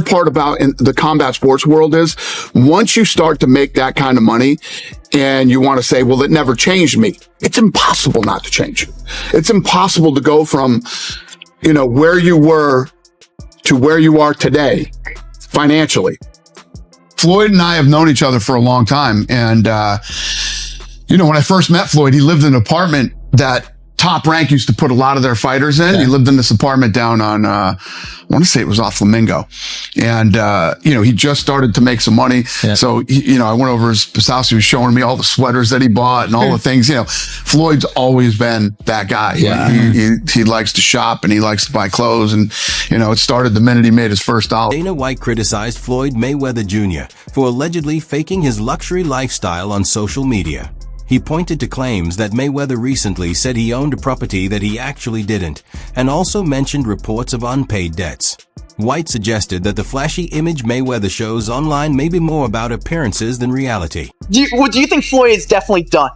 part about in the combat sports world is once you start to make that kind of money and you want to say, well, it never changed me. It's impossible not to change you. It's impossible to go from, where you were to where you are today financially. Floyd and I have known each other for a long time. And, when I first met Floyd, he lived in an apartment that Top Rank used to put a lot of their fighters in. Yeah. He lived in this apartment down on, I want to say it was off Flamingo. And, he just started to make some money. Yeah. So, I went over his house. He was showing me all the sweaters that he bought and all the things, Floyd's always been that guy. Yeah. He likes to shop and he likes to buy clothes. And, it started the minute he made his first dollar. Dana White criticized Floyd Mayweather Jr. for allegedly faking his luxury lifestyle on social media. He pointed to claims that Mayweather recently said he owned a property that he actually didn't, and also mentioned reports of unpaid debts. White suggested that the flashy image Mayweather shows online may be more about appearances than reality. Do you think Floyd is definitely done?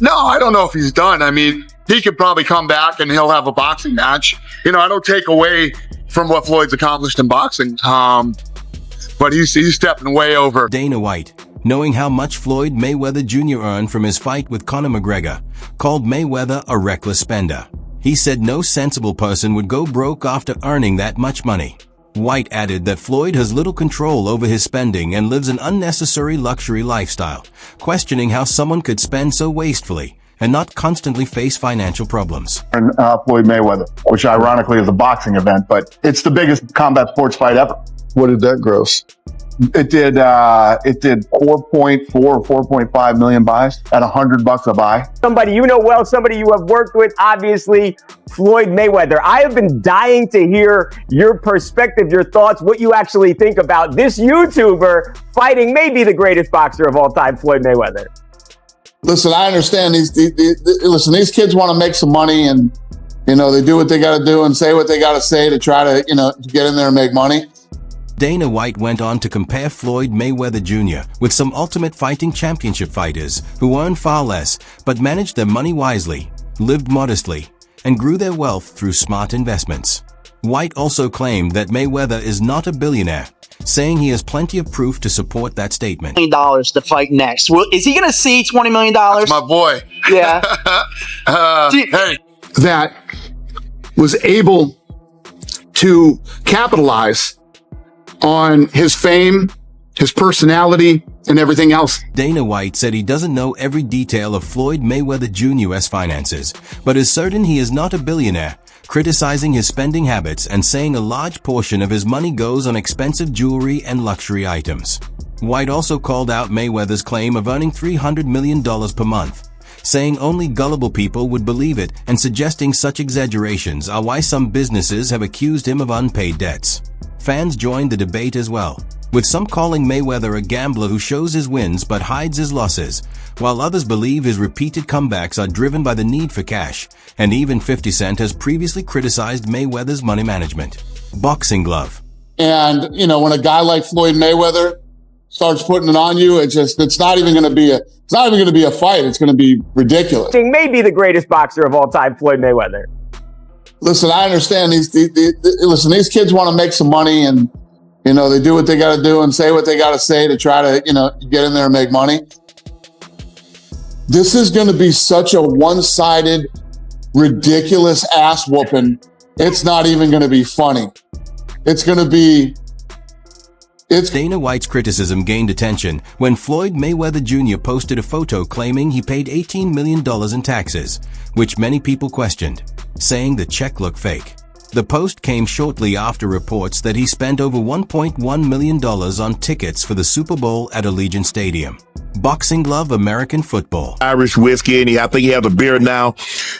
No, I don't know if he's done. I mean, he could probably come back and he'll have a boxing match. I don't take away from what Floyd's accomplished in boxing, but he's stepping way over. Dana White, knowing how much Floyd Mayweather Jr. earned from his fight with Conor McGregor, called Mayweather a reckless spender. He said no sensible person would go broke after earning that much money. White added that Floyd has little control over his spending and lives an unnecessary luxury lifestyle, questioning how someone could spend so wastefully and not constantly face financial problems. And Floyd Mayweather, which ironically is a boxing event, but it's the biggest combat sports fight ever. What did that gross? It did 4.4 or 4.5 million buys at $100 a buy. Somebody you know well, somebody you have worked with, obviously, Floyd Mayweather. I have been dying to hear your perspective, your thoughts, what you actually think about this YouTuber fighting maybe the greatest boxer of all time, Floyd Mayweather. Listen, I understand these kids want to make some money and, they do what they got to do and say what they got to say to try to, to get in there and make money. Dana White went on to compare Floyd Mayweather Jr. with some Ultimate Fighting Championship fighters who earned far less but managed their money wisely, lived modestly, and grew their wealth through smart investments. White also claimed that Mayweather is not a billionaire, saying he has plenty of proof to support that statement. $20 to fight next. Is he going to see $20 million? That's my boy. Yeah. Hey. That was able to capitalize on his fame, his personality, and everything else. Dana White said he doesn't know every detail of Floyd Mayweather Jr.'s finances, but is certain he is not a billionaire, criticizing his spending habits and saying a large portion of his money goes on expensive jewelry and luxury items. White also called out Mayweather's claim of earning $300 million per month, saying only gullible people would believe it and suggesting such exaggerations are why some businesses have accused him of unpaid debts. Fans joined the debate as well, with some calling Mayweather a gambler who shows his wins but hides his losses, while others believe his repeated comebacks are driven by the need for cash, and even 50 Cent has previously criticized Mayweather's money management. Boxing glove. And, when a guy like Floyd Mayweather starts putting it on you, it's not even going to be a fight. It's going to be ridiculous. He may be the greatest boxer of all time, Floyd Mayweather. Listen, I understand these kids want to make some money and, they do what they got to do and say what they got to say to try to, get in there and make money. This is going to be such a one-sided, ridiculous ass whooping. It's not even going to be funny. Dana White's criticism gained attention when Floyd Mayweather Jr. posted a photo claiming he paid $18 million in taxes, which many people questioned, saying the check looked fake. The post came shortly after reports that he spent over $1.1 million on tickets for the Super Bowl at Allegiant Stadium. Boxing glove American football. Irish whiskey, and I think he has a beard now.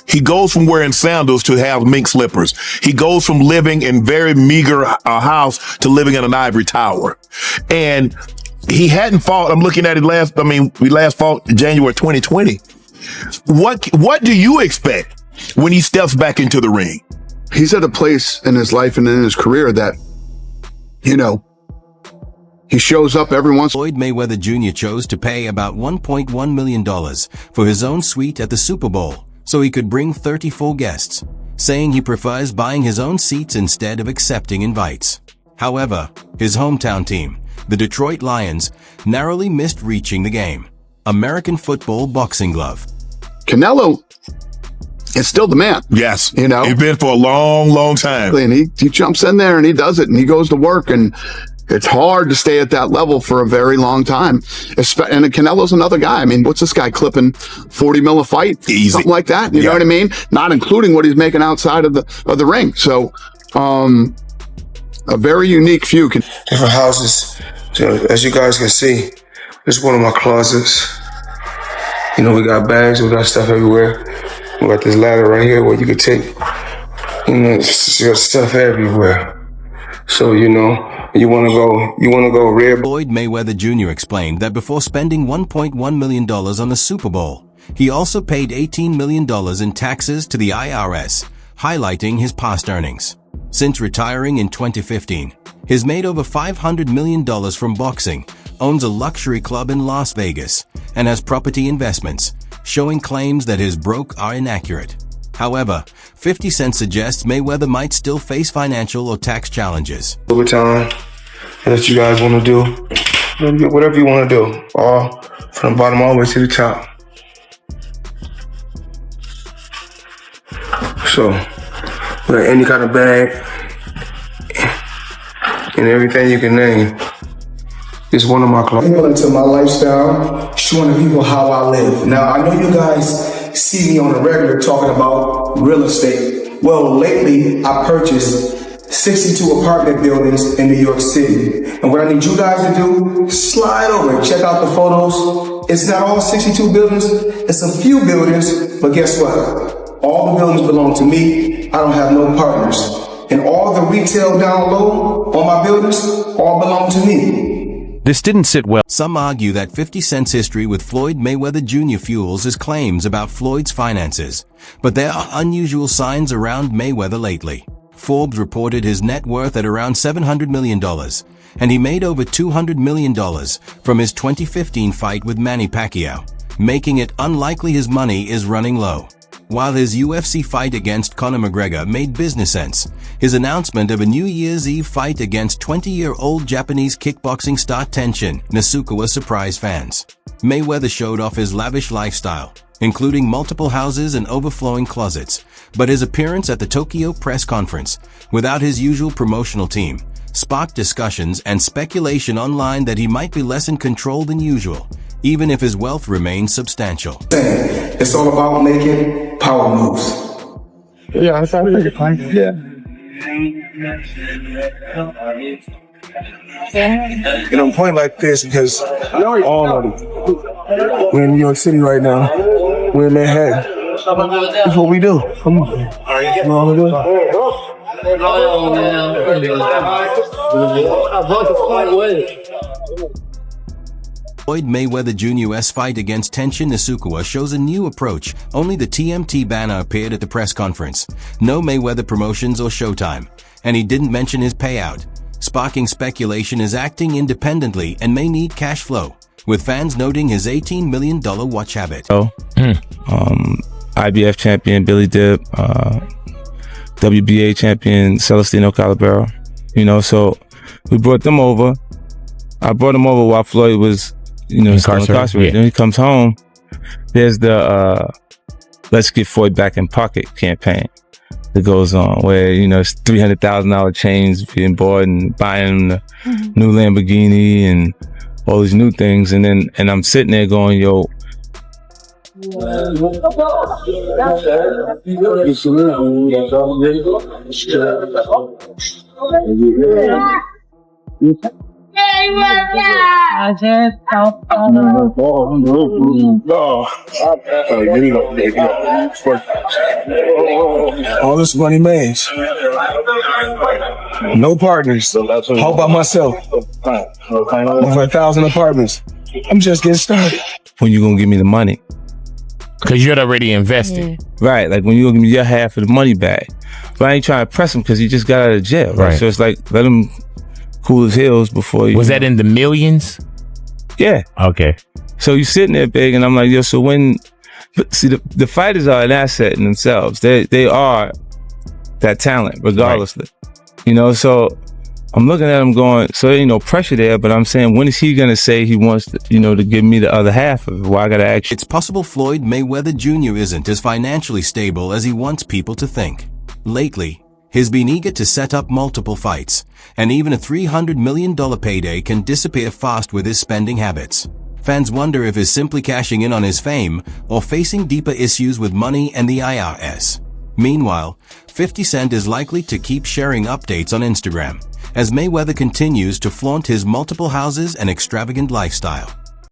He goes from wearing sandals to have mink slippers. He goes from living in very meager house to living in an ivory tower. And he hadn't fought. I'm looking at it we last fought in January 2020. What do you expect when he steps back into the ring? He's at a place in his life and in his career that, he shows up every once. Floyd Mayweather Jr. chose to pay about $1.1 million for his own suite at the Super Bowl so he could bring 34 guests, saying he prefers buying his own seats instead of accepting invites. However, his hometown team, the Detroit Lions, narrowly missed reaching the game. American football boxing glove. Canelo is still the man. Yes. You know? He's been for a long, long time. And he jumps in there and he does it and he goes to work, and it's hard to stay at that level for a very long time. And Canelo's another guy. I mean, what's this guy clipping 40 mil a fight? Easy. Something like that. You know what I mean? Not including what he's making outside of the ring. So, a very unique few. Different houses. So as you guys can see, this is one of my closets. You know, we got bags, we got stuff everywhere. We got this ladder right here where you can take, you know, you got stuff everywhere. So, you know, you want to go rare. Floyd Mayweather Jr. explained that before spending $1.1 million on the Super Bowl, he also paid $18 million in taxes to the IRS, highlighting his past earnings. Since retiring in 2015, he's made over $500 million from boxing, owns a luxury club in Las Vegas, and has property investments, showing claims that his broke are inaccurate. However, 50 Cent suggests Mayweather might still face financial or tax challenges. Over time, that you guys want to do, whatever you want to do, all from the bottom all the way to the top. So, with any kind of bag and everything you can name, it's one of my clients. Into my lifestyle, showing the people how I live. Now, I know you guys see me on a regular talking about real estate. Well, lately I purchased 62 apartment buildings in New York City. And what I need you guys to do, slide over and check out the photos. It's not all 62 buildings, it's a few buildings, but guess what? All the buildings belong to me. I don't have no partners. And all the retail down low on my buildings all belong to me. This didn't sit well. Some argue that 50 Cent's history with Floyd Mayweather Jr. fuels his claims about Floyd's finances, but there are unusual signs around Mayweather lately. Forbes reported his net worth at around $700 million, and he made over $200 million from his 2015 fight with Manny Pacquiao, making it unlikely his money is running low. While his UFC fight against Conor McGregor made business sense, his announcement of a New Year's Eve fight against 20-year-old Japanese kickboxing star Tenshin Nasukawa surprised fans. Mayweather showed off his lavish lifestyle, including multiple houses and overflowing closets, but his appearance at the Tokyo press conference, without his usual promotional team, sparked discussions and speculation online that he might be less in control than usual, even if his wealth remains substantial. It's all about making power moves. Yeah, I think it's fine. Yeah. You know, I'm pointing like this because all of it. We're in New York City right now. We're in Manhattan. That's what we do. Come on. You know what I'm doing? Floyd Mayweather Jr.'s fight against Tenshin Nasukawa shows a new approach. Only the TMT banner appeared at the press conference. No Mayweather promotions or showtime. And he didn't mention his payout. Sparking speculation is acting independently and may need cash flow, with fans noting his $18 million watch habit. IBF champion Billy Dip, WBA champion Celestino Calabero. You know, so we brought them over. I brought him over while Floyd was, you know, incarcerated. Yeah. Then he comes home. There's the Let's Get Floyd Back in Pocket campaign that goes on, where, you know, it's $300,000 chains being bought and buying the new Lamborghini and all these new things. And then, and I'm sitting there going, yo, all this money made. No partners. All by myself. Over 1,000 apartments. I'm just getting started. when you gonna give me the money? Because you had already invested. Right, like when you gonna give me your half of the money back. But I ain't trying to press him because he just got out of jail, right? So it's like, let him cool his heels before you. Was that in the millions? Yeah. Okay. So you sitting there big, and I'm like, yo, so when, see, the fighters are an asset in themselves. They are that talent, regardlessly. Right. You know, so I'm looking at him going, so pressure there, but I'm saying, when is he gonna say he wants to, to give me the other half of it? Why I gotta ask you? It's possible Floyd Mayweather Jr. isn't as financially stable as he wants people to think. Lately, he's been eager to set up multiple fights, and even a $300 million payday can disappear fast with his spending habits. Fans wonder if he's simply cashing in on his fame or facing deeper issues with money and the IRS. Meanwhile, 50 Cent is likely to keep sharing updates on Instagram as Mayweather continues to flaunt his multiple houses and extravagant lifestyle.